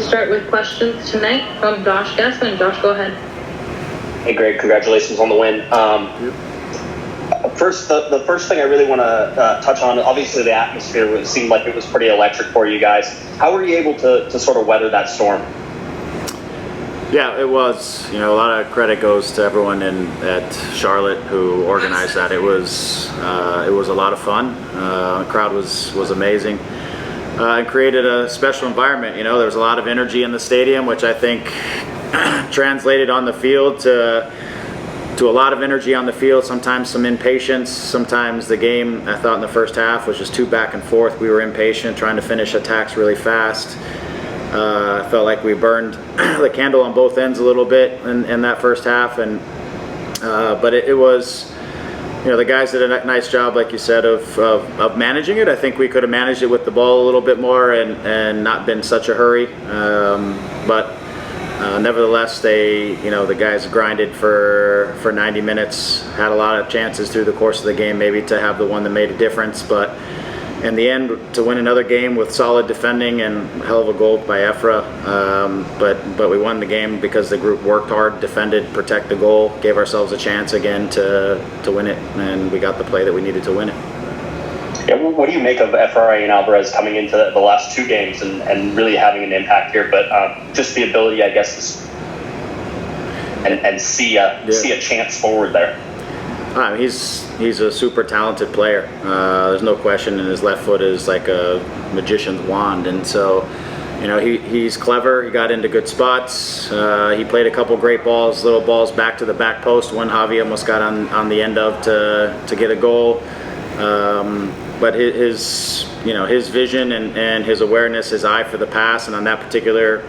start with questions tonight from Josh Gasman. Josh, go ahead. Hey, Greg, congratulations on the win. First, the first thing I really want to touch on, obviously the atmosphere seemed like it was pretty electric for you guys. How were you able to sort of weather that storm? Yeah, it was. A lot of credit goes to everyone at Charlotte who organized that. It was a lot of fun. The crowd was amazing. And created a special environment. There was a lot of energy in the stadium, which I think translated on the field to a lot of energy on the field, sometimes some impatience. Sometimes the game, I thought in the first half, was just too back and forth. We were impatient, trying to finish attacks really fast. I felt like we burned the candle on both ends a little bit in that first half. But it was, the guys did a nice job, like you said, of managing it. I think we could have managed it with the ball a little bit more and not been such a hurry. But nevertheless, the guys grinded for 90 minutes, had a lot of chances through the course of the game, maybe to have the one that made a difference. But in the end, to win another game with solid defending and a hell of a goal by Efra. But we won the game because the group worked hard, defended, protect the goal, gave ourselves a chance again to win it, and we got the play that we needed to win it. Yeah, what do you make of Efrain Alvarez coming into the last two games and really having an impact here? But just the ability, I guess, and see a chance forward there. He's a super talented player. There's no question, and his left foot is like a magician's wand. And so, he's clever. He got into good spots. He played a couple great balls, little balls back to the back post. One Javi almost got on the end of to get a goal. But his vision and his awareness, his eye for the pass, and on that particular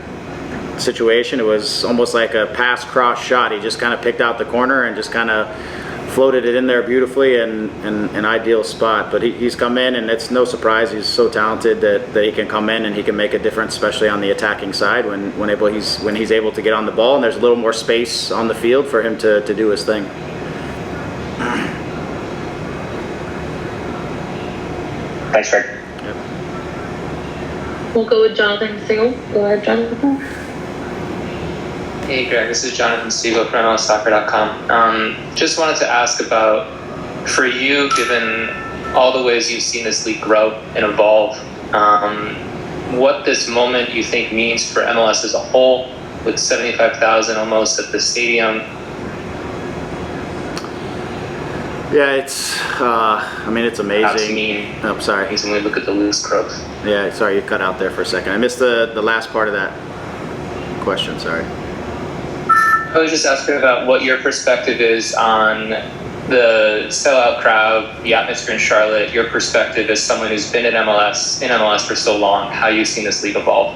situation, it was almost like a pass cross shot. He just kind of picked out the corner and just kind of floated it in there beautifully and an ideal spot. But he's come in, and it's no surprise. He's so talented that he can come in and he can make a difference, especially on the attacking side when he's able to get on the ball and there's a little more space on the field for him to do his thing. Thanks, Greg. Yep. We'll go with Jonathan Single. Go ahead, Jonathan. Hey, Greg, this is Jonathan Siegel from MLSsoccer.com. Just wanted to ask about, for you, given all the ways you've seen this league grow and evolve, what this moment you think means for MLS as a whole, with 75,000 almost at the stadium. Yeah, it's amazing. Oh, sorry. When we look at the loose growth. Yeah, sorry, you cut out there for a second. I missed the last part of that question, sorry. I was just asking about what your perspective is on the sellout crowd, the atmosphere in Charlotte, your perspective as someone who's been in MLS for so long, how you've seen this league evolve.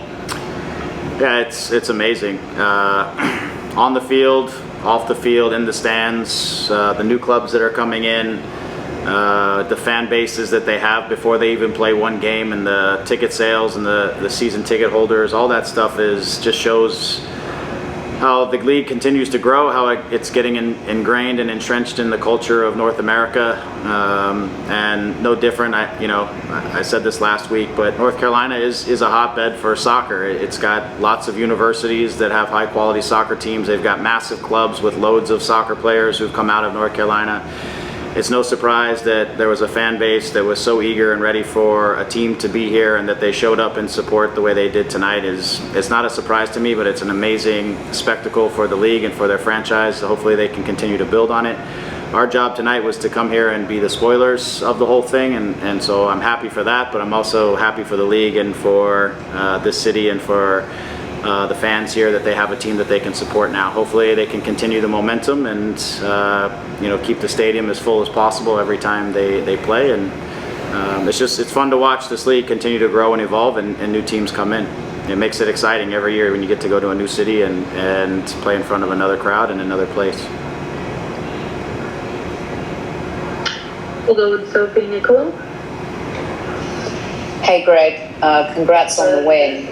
Yeah, it's amazing. On the field, off the field, in the stands, the new clubs that are coming in, the fan bases that they have before they even play one game, and the ticket sales and the season ticket holders, all that stuff just shows how the league continues to grow, how it's getting ingrained and entrenched in the culture of North America, and no different. I said this last week, but North Carolina is a hotbed for soccer. It's got lots of universities that have high quality soccer teams. They've got massive clubs with loads of soccer players who've come out of North Carolina. It's no surprise that there was a fan base that was so eager and ready for a team to be here, and that they showed up and support the way they did tonight. It's not a surprise to me, but it's an amazing spectacle for the league and for their franchise. So hopefully they can continue to build on it. Our job tonight was to come here and be the spoilers of the whole thing, and so I'm happy for that, but I'm also happy for the league and for this city and for the fans here, that they have a team that they can support now. Hopefully they can continue the momentum and keep the stadium as full as possible every time they play. And it's fun to watch this league continue to grow and evolve, and new teams come in. It makes it exciting every year when you get to go to a new city and play in front of another crowd in another place. We'll go with Sophie Nicola. Hey, Greg. Congrats on the win.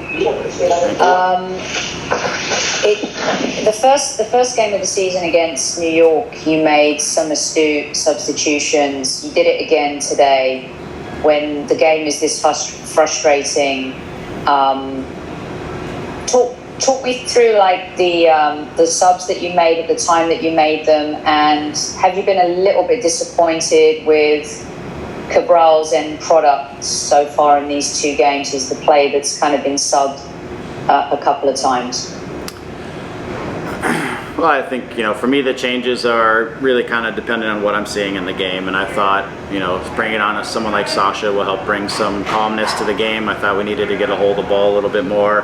The first game of the season against New York, you made some astute substitutions. You did it again today. When the game is this frustrating, Talk me through like the subs that you made at the time that you made them, and have you been a little bit disappointed with Cabral's end product so far in these 2 games? Is the play that's kind of been subbed a couple of times? Well, I think, for me, the changes are really kind of dependent on what I'm seeing in the game. And I thought, bringing on someone like Sacha will help bring some calmness to the game. I thought we needed to get a hold of the ball a little bit more.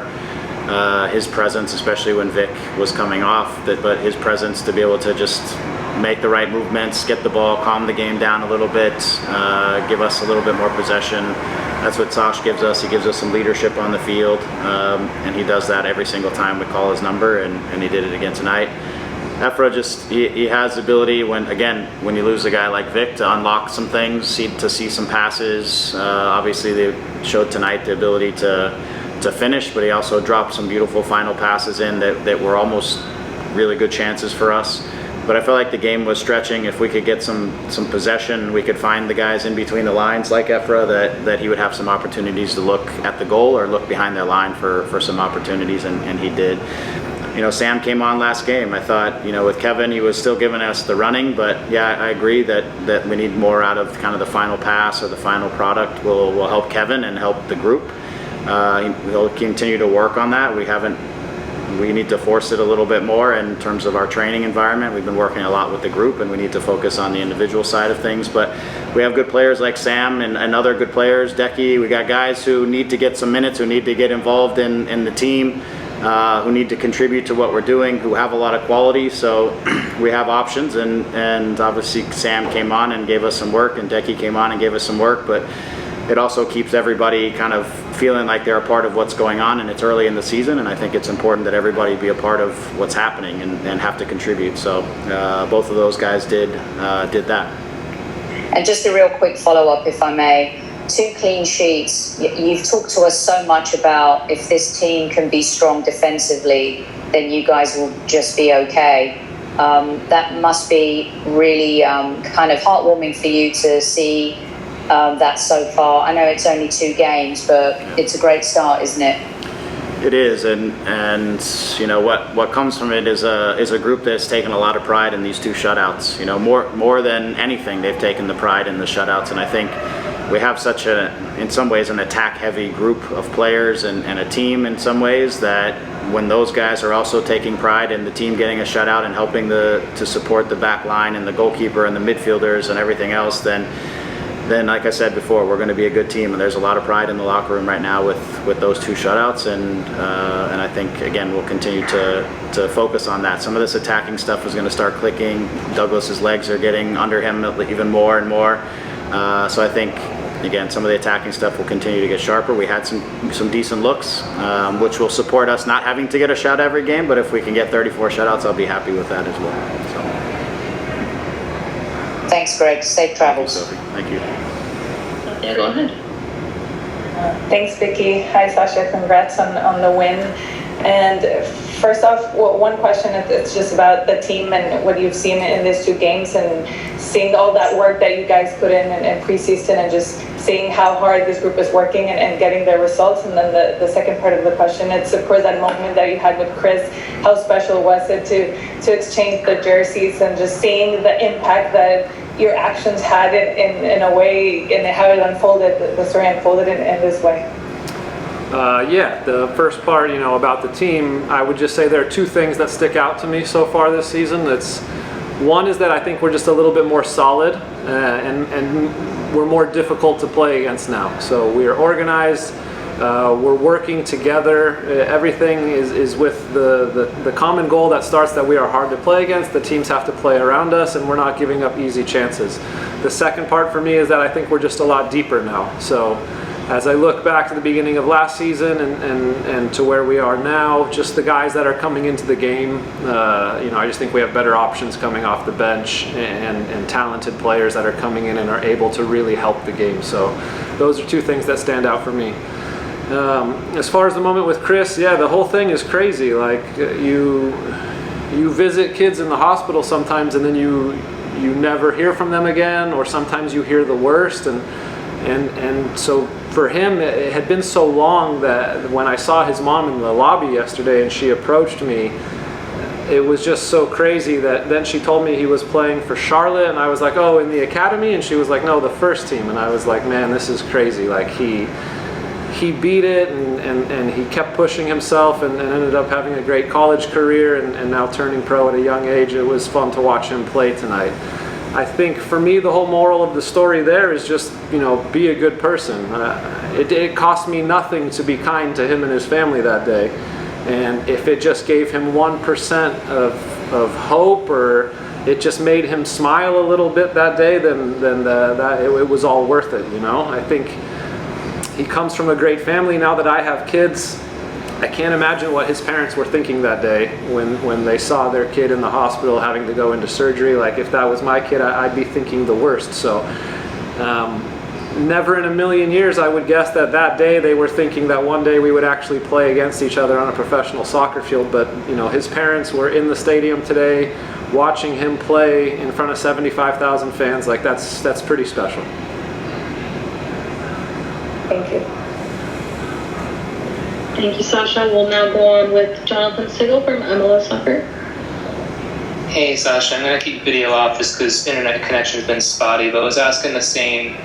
His presence, especially when Vic was coming off, but his presence to be able to just make the right movements, get the ball, calm the game down a little bit, give us a little bit more possession. That's what Sash gives us. He gives us some leadership on the field, and he does that every single time we call his number, and he did it again tonight. Efra he has the ability when you lose a guy like Vic to unlock some things, to see some passes. Obviously they showed tonight the ability to finish, but he also dropped some beautiful final passes in that were almost really good chances for us. But I felt like the game was stretching. If we could get some possession, we could find the guys in between the lines like Efra, that he would have some opportunities to look at the goal or look behind their line for some opportunities, and he did. Sam came on last game. I thought, with Kevin, he was still giving us the running, but yeah, I agree that we need more out of kind of the final pass or the final product will help Kevin and help the group. He'll continue to work on that. We need to force it a little bit more in terms of our training environment. We've been working a lot with the group, and we need to focus on the individual side of things. But we have good players like Sam and other good players, Decky. We got guys who need to get some minutes, who need to get involved in the team, who need to contribute to what we're doing, who have a lot of quality. So we have options, and obviously Sam came on and gave us some work, and Decky came on and gave us some work, but it also keeps everybody kind of feeling like they're a part of what's going on, and it's early in the season, and I think it's important that everybody be a part of what's happening and have to contribute. So both of those guys did that. And just a real quick follow-up, if I may. 2 clean sheets. You've talked to us so much about if this team can be strong defensively, then you guys will just be okay. That must be really kind of heartwarming for you to see that so far. I know it's only 2 games, but it's a great start, isn't it? It is, and what comes from it is a group that's taken a lot of pride in these 2 shutouts. More than anything, they've taken the pride in the shutouts, and I think we have such in some ways, an attack-heavy group of players and a team in some ways, that when those guys are also taking pride in the team getting a shutout and helping to support the back line and the goalkeeper and the midfielders and everything else, then like I said before, we're going to be a good team, and there's a lot of pride in the locker room right now with those 2 shutouts, and I think again we'll continue to focus on that. Some of this attacking stuff is going to start clicking. Douglas's legs are getting under him even more and more, so I think again some of the attacking stuff will continue to get sharper. We had some decent looks, which will support us not having to get a shot every game, but if we can get 34 shutouts, I'll be happy with that as well. So. Thanks, Greg. Safe travels. Thank you. Yeah, go ahead. Thanks, Vicky. Hi, Sacha. Congrats on the win. And first off, one question, it's just about the team and what you've seen in these 2 games, and seeing all that work that you guys put in preseason, and just seeing how hard this group is working and getting their results. And then the second part of the question, it's of course that moment that you had with Chris. How special was it to exchange the jerseys, and just seeing the impact that your actions had in a way, and how it unfolded, the story unfolded in this way? Yeah, the first part, about the team, I would just say there are 2 things that stick out to me so far this season. One is that I think we're just a little bit more solid, and we're more difficult to play against now. So we are organized, we're working together, everything is with the common goal that starts that we are hard to play against. The teams have to play around us, and we're not giving up easy chances. The second part for me is that I think we're just a lot deeper now. So as I look back to the beginning of last season and to where we are now, just the guys that are coming into the game, I just think we have better options coming off the bench, and talented players that are coming in and are able to really help the game. So those are 2 things that stand out for me. As far as the moment with Chris, yeah, the whole thing is crazy. Like you visit kids in the hospital sometimes, and then you never hear from them again, or sometimes you hear the worst. And And so for him, it had been so long that when I saw his mom in the lobby yesterday and she approached me, it was just so crazy that then she told me he was playing for Charlotte, and I was like, oh, in the academy? And she was like, no, the first team. And I was like, man, this is crazy. Like he beat it, and he kept pushing himself, and ended up having a great college career, and now turning pro at a young age. It was fun to watch him play tonight. I think for me, the whole moral of the story there is just, be a good person. It cost me nothing to be kind to him and his family that day. And if it just gave him 1% of hope, or it just made him smile a little bit that day, then it was all worth it, I think he comes from a great family. Now that I have kids, I can't imagine what his parents were thinking that day when they saw their kid in the hospital having to go into surgery. Like, if that was my kid, I'd be thinking the worst. So never in a million years I would guess that day they were thinking that one day we would actually play against each other on a professional soccer field. But his parents were in the stadium today watching him play in front of 75,000 fans. Like, that's pretty special. Thank you. Thank you, Sacha. We'll now go on with Jonathan Sigel from MLS Soccer. Hey, Sacha, I'm going to keep video off just because internet connection has been spotty, but I was asking the same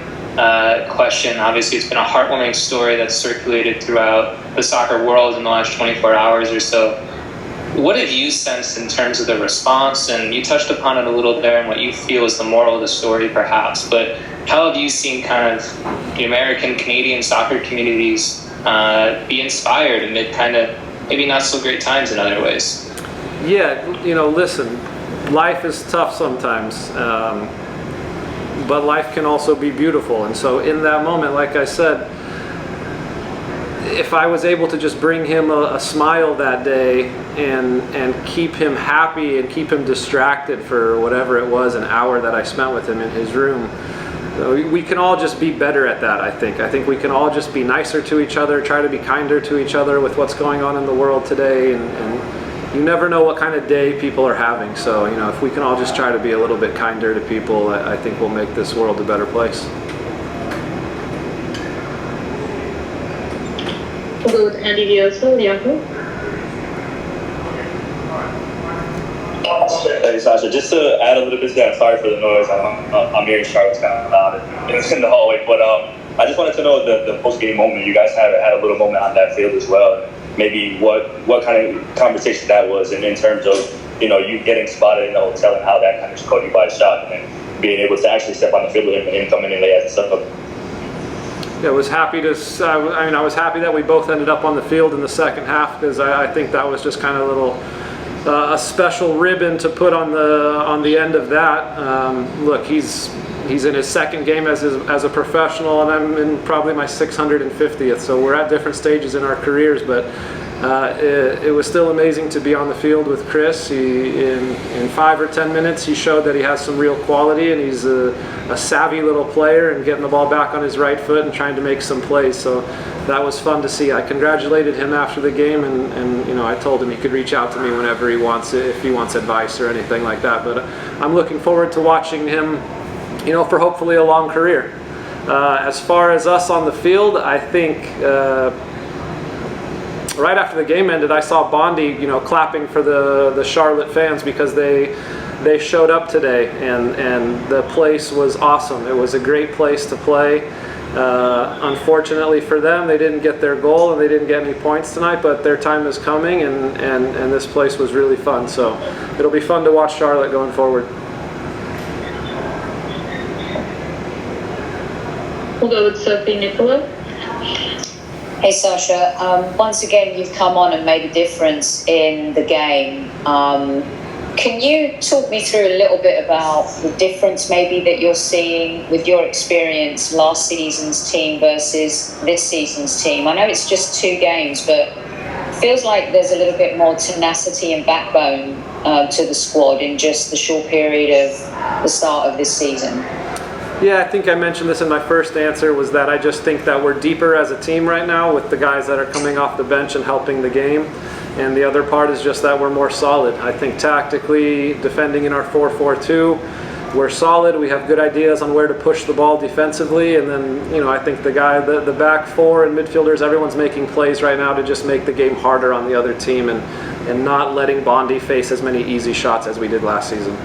question. Obviously, it's been a heartwarming story that's circulated throughout the soccer world in the last 24 hours or so. What have you sensed in terms of the response? And you touched upon it a little there and what you feel is the moral of the story, perhaps. But how have you seen kind of the American, Canadian soccer communities be inspired amid kind of maybe not so great times in other ways? Yeah, listen, life is tough sometimes, but life can also be beautiful. And so in that moment, like I said, if I was able to just bring him a smile that day and keep him happy and keep him distracted for whatever it was, an hour that I spent with him in his room, we can all just be better at that, I think. I think we can all just be nicer to each other, try to be kinder to each other with what's going on in the world today, and you never know what kind of day people are having. So, if we can all just try to be a little bit kinder to people, I think we'll make this world a better place. We'll go with Andy Dioso, Yahoo. Hey, Sacha, just to add a little bit to that, sorry for the noise. I'm here in Charlotte, kind of loud in the hallway. But I just wanted to know the post-game moment. You guys had a little moment on that field as well. Maybe what kind of conversation that was, and in terms of you getting spotted in the hotel and how that kind of just caught you by a shock, and then being able to actually step on the field with him and coming in late as a sub. Yeah, I was happy I was happy that we both ended up on the field in the second half, because I think that was just kind of a special ribbon to put on the end of that. Look, he's in his second game as a professional, and I'm in probably my 650th. So we're at different stages in our careers, but it was still amazing to be on the field with Chris. In 5 or 10 minutes, he showed that he has some real quality, and he's a savvy little player and getting the ball back on his right foot and trying to make some plays. So that was fun to see. I congratulated him after the game, and I told him he could reach out to me whenever he wants, if he wants advice or anything like that. But I'm looking forward to watching him, for hopefully a long career. As far as us on the field, I think right after the game ended, I saw Bondi, clapping for the Charlotte fans because they showed up today, and the place was awesome. It was a great place to play. Unfortunately for them, they didn't get their goal and they didn't get any points tonight, but their time is coming, and this place was really fun. So it'll be fun to watch Charlotte going forward. We'll go with Sophie Nicola. Hey, Sacha. Once again, you've come on and made a difference in the game. Can you talk me through a little bit about the difference maybe that you're seeing with your experience last season's team versus this season's team? I know it's just 2 games, but it feels like there's a little bit more tenacity and backbone to the squad in just the short period of the start of this season. Yeah, I think I mentioned this in my first answer, was that I just think that we're deeper as a team right now with the guys that are coming off the bench and helping the game. And the other part is just that we're more solid. I think tactically, defending in our 4-4-2, we're solid. We have good ideas on where to push the ball defensively, and then I think the back four and midfielders, everyone's making plays right now to just make the game harder on the other team and not letting Bondi face as many easy shots as we did last season.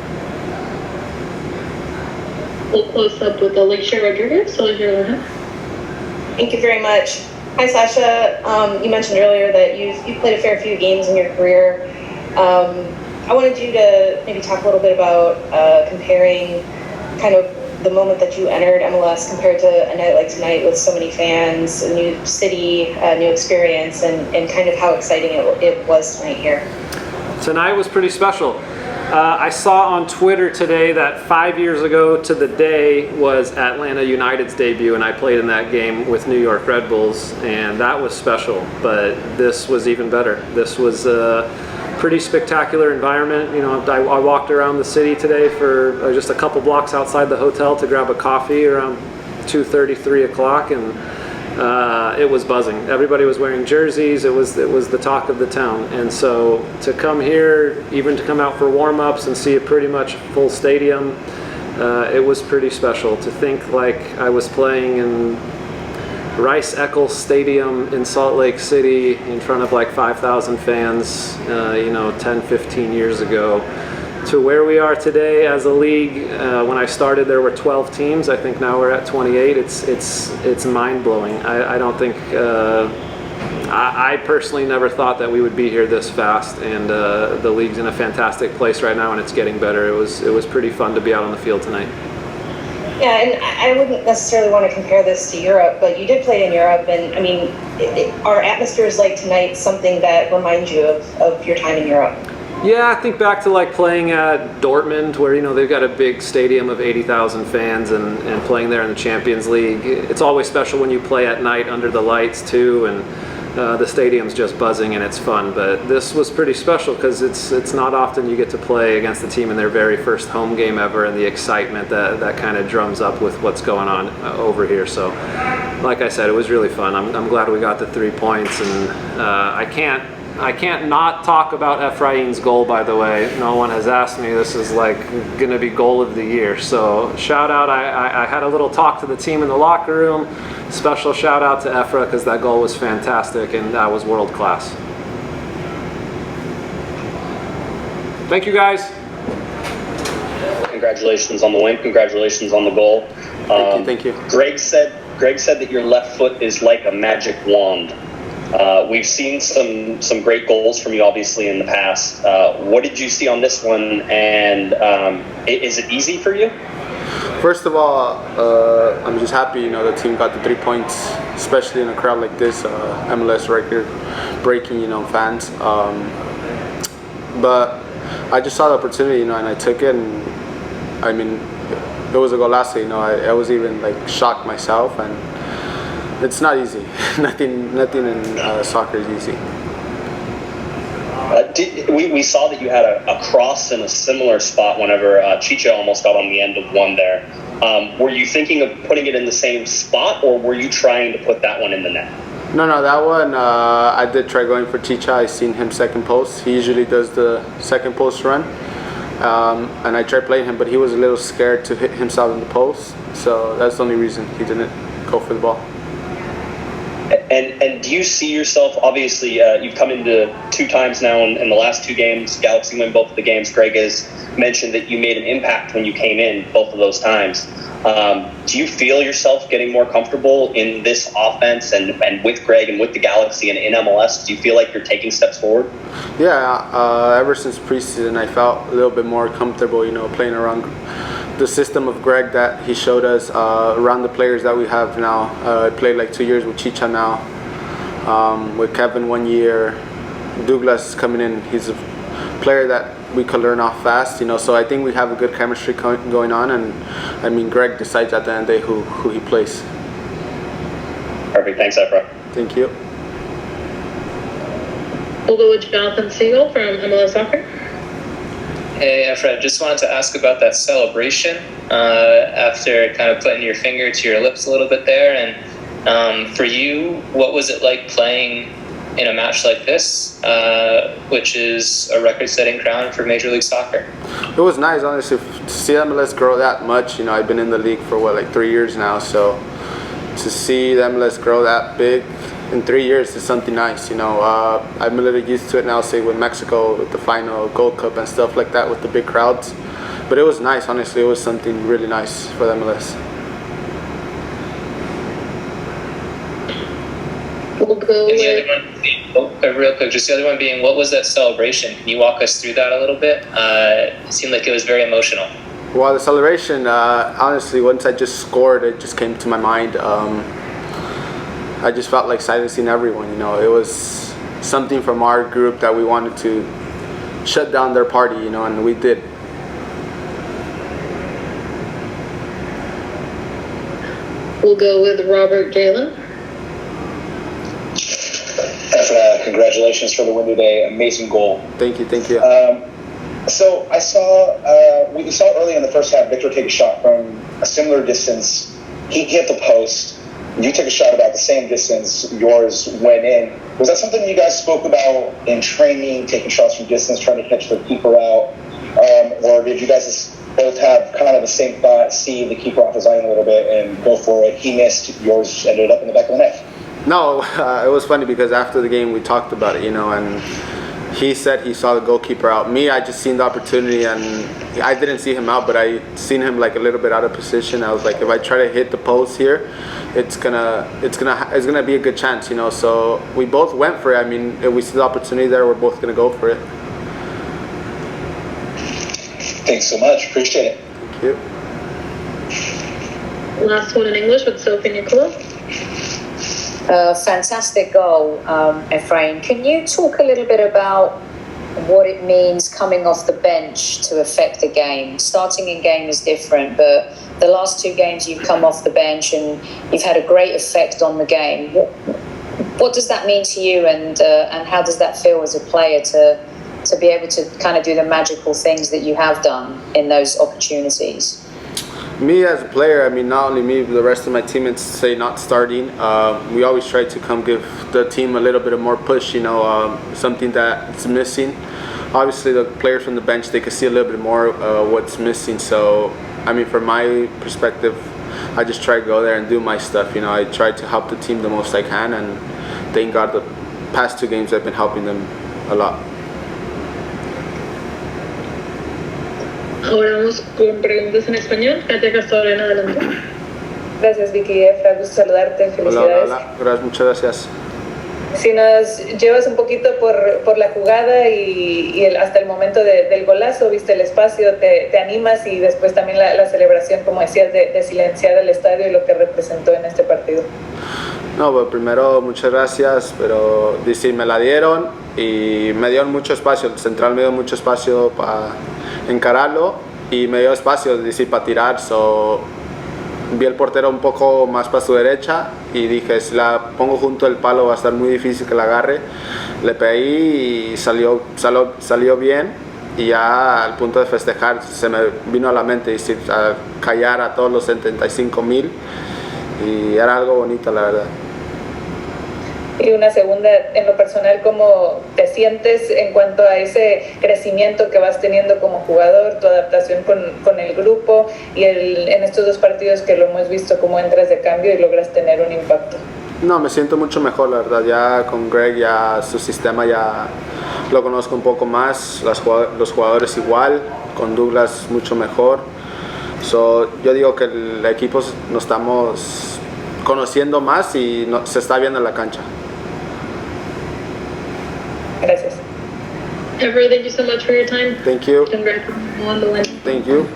We'll close up with Alicia Rodriguez. So here we Thank you very much. Hi, Sacha. You mentioned earlier that you've played a fair few games in your career. I wanted you to maybe talk a little bit about comparing kind of the moment that you entered MLS compared to a night like tonight with so many fans, a new city, a new experience, and kind of how exciting it was tonight here. Tonight was pretty special. I saw on Twitter today that 5 years ago to the day was Atlanta United's debut, and I played in that game with New York Red Bulls, and that was special. But this was even better. This was a pretty spectacular environment. I walked around the city today for just a couple blocks outside the hotel to grab a coffee around 2:30, 3 o'clock, and it was buzzing. Everybody was wearing jerseys. It was the talk of the town. And so to come here, even to come out for warm-ups and see a pretty much full stadium, it was pretty special. To think like I was playing in Rice-Eccles Stadium in Salt Lake City in front of like 5,000 fans, 10, 15 years ago, to where we are today as a league. When I started, there were 12 teams. I think now we're at 28. It's mind-blowing. I don't think I personally never thought that we would be here this fast, and the league's in a fantastic place right now, and it's getting better. It was pretty fun to be out on the field tonight. Yeah, and I wouldn't necessarily want to compare this to Europe, but you did play in Europe, and I mean, are atmospheres like tonight something that reminds you of your time in Europe? Yeah, I think back to like playing at Dortmund, where they've got a big stadium of 80,000 fans, and playing there in the Champions League. It's always special when you play at night under the lights too, and the stadium's just buzzing and it's fun. But this was pretty special because it's not often you get to play against the team in their very first home game ever, and the excitement that kind of drums up with what's going on over here. So, like I said, it was really fun. I'm glad we got the 3 points, and I can't not talk about Efrain's goal, by the way. No one has asked me. This is like going to be goal of the year. So shout out. I had a little talk to the team in the locker room. Special shout out to Efra because that goal was fantastic and that was world class. Thank you, guys. Congratulations on the win. Congratulations on the goal. Thank you. Greg said that your left foot is like a magic wand. We've seen some great goals from you, obviously, in the past. What did you see on this one, and is it easy for you? First of all, I'm just happy, the team got the 3 points, especially in a crowd like this, MLS record breaking, fans. But I just saw the opportunity, and I took it, and I mean, it was a goal last year, I was even like shocked myself, and it's not easy. Nothing in soccer is easy. We saw that you had a cross in a similar spot whenever Chicha almost got on the end of one there. Were you thinking of putting it in the same spot, or were you trying to put that one in the net? No, that one, I did try going for Chicha. I seen him second post. He usually does the second post run. And I tried playing him, but he was a little scared to hit himself in the post. So that's the only reason he didn't go for the ball. And do you see yourself, obviously, you've come into 2 times now in the last 2 games, Galaxy win both of the games. Greg has mentioned that you made an impact when you came in both of those times. Do you feel yourself getting more comfortable in this offense and with Greg and with the Galaxy and in MLS? Do you feel like you're taking steps forward? Yeah, ever since preseason, I felt a little bit more comfortable, playing around the system of Greg that he showed us, around the players that we have now. I played like 2 years with Chicha now, with Kevin 1 year. Douglas coming in, he's a player that we can learn off fast, so I think we have a good chemistry going on, and I mean, Greg decides at the end of the day who he plays. Perfect. Thanks, Efra. Thank you. We'll go with Jonathan Siegel from MLS Soccer. Hey, Efra, just wanted to ask about that celebration after kind of putting your finger to your lips a little bit there. And for you, what was it like playing in a match like this, which is a record-setting crown for Major League Soccer? It was nice, honestly, to see MLS grow that much. You know, I've been in the league for like 3 years now, so to see the MLS grow that big in 3 years is something nice. You know, I'm a little used to it now, say with Mexico, with the final Gold Cup and stuff like that, with the big crowds. But it was nice, honestly. It was something really nice for the MLS. We'll go And the with other one being, real quick, just the other one being, what was that celebration? Can you walk us through that a little bit? It seemed like it was very emotional. Well, the celebration, honestly, once I just scored, it just came to my mind. I just felt like silencing everyone, you know. It was something from our group that we wanted to shut down their party, you know, and we did. we'll go with Robert Jalen. Efrain, congratulations for the win today. Amazing goal. Thank you, thank you. So I saw, we saw early in the first half, Victor take a shot from a similar distance. He hit the post. You took a shot about the same distance. Yours went in. Was that something you guys spoke about in training, taking shots from distance, trying to catch the keeper out? Or did you guys both have kind of the same thought, see the keeper off his line a little bit and go for it? He missed. Yours ended up in the back of the net. No, it was funny because after the game we talked about it, you know, and he said he saw the goalkeeper out. Me, I just seen the opportunity, and I didn't see him out, but I seen him like a little bit out of position. I was like, if I try to hit the post here, it's gonna be a good chance, you know. So we both went for it. I mean, if we see the opportunity there, we're both gonna go for it. Thanks so much. Appreciate it. Thank you. Last one in English with Sophie Nicola. Fantastic goal, Efrain. Can you talk a little bit about what it means coming off the bench to affect the game? Starting in game is different, but the last 2 games you've come off the bench and you've had a great effect on the game. What does that mean to you, and how does that feel as a player to be able to kind of do the magical things that you have done in those opportunities? Me as a player, I mean, not only me, but the rest of my teammates say not starting. We always try to come give the team a little bit of more push, you know, something that's missing. Obviously, the players from the bench, they can see a little bit more what's missing. So, I mean, from my perspective, I just try to go there and do my stuff. You know, I try to help the team the most I can, and thank God the past 2 games I've been helping them a lot. Ahora vamos con preguntas en español. Katia Castorena, adelante. Gracias, Vicky. Efra, gusto saludarte. Felicidades. Hola, gracias, muchas gracias. Si nos llevas un poquito por la jugada y hasta el momento del golazo, viste el espacio, te animas, y después también la celebración, como decías, de silenciar el estadio y lo que representó en este partido. No, pues primero muchas gracias, pero sí, me la dieron y me dieron mucho espacio. El central me dio mucho espacio para encararlo y me dio espacio para tirar. So, vi el portero un poco más para su derecha y dije, si la pongo junto al palo va a estar muy difícil que la agarre. Le pegué y salió bien, y ya al punto de festejar se me vino a la mente a callar a todos los 75,000, y era algo bonito, la verdad. Y una segunda, en lo personal, ¿cómo te sientes en cuanto a ese crecimiento que vas teniendo como jugador, tu adaptación con el grupo y en estos 2 partidos que lo hemos visto, cómo entras de cambio y logras tener un impacto? No, me siento mucho mejor, la verdad. Ya con Greg, ya su sistema ya lo conozco un poco más, los jugadores igual, con Douglas mucho mejor. So, yo digo que el equipo nos estamos conociendo más y se está viendo en la cancha. Gracias. Efra, thank you so much for your time. Thank you. Congrats on the win. Thank you.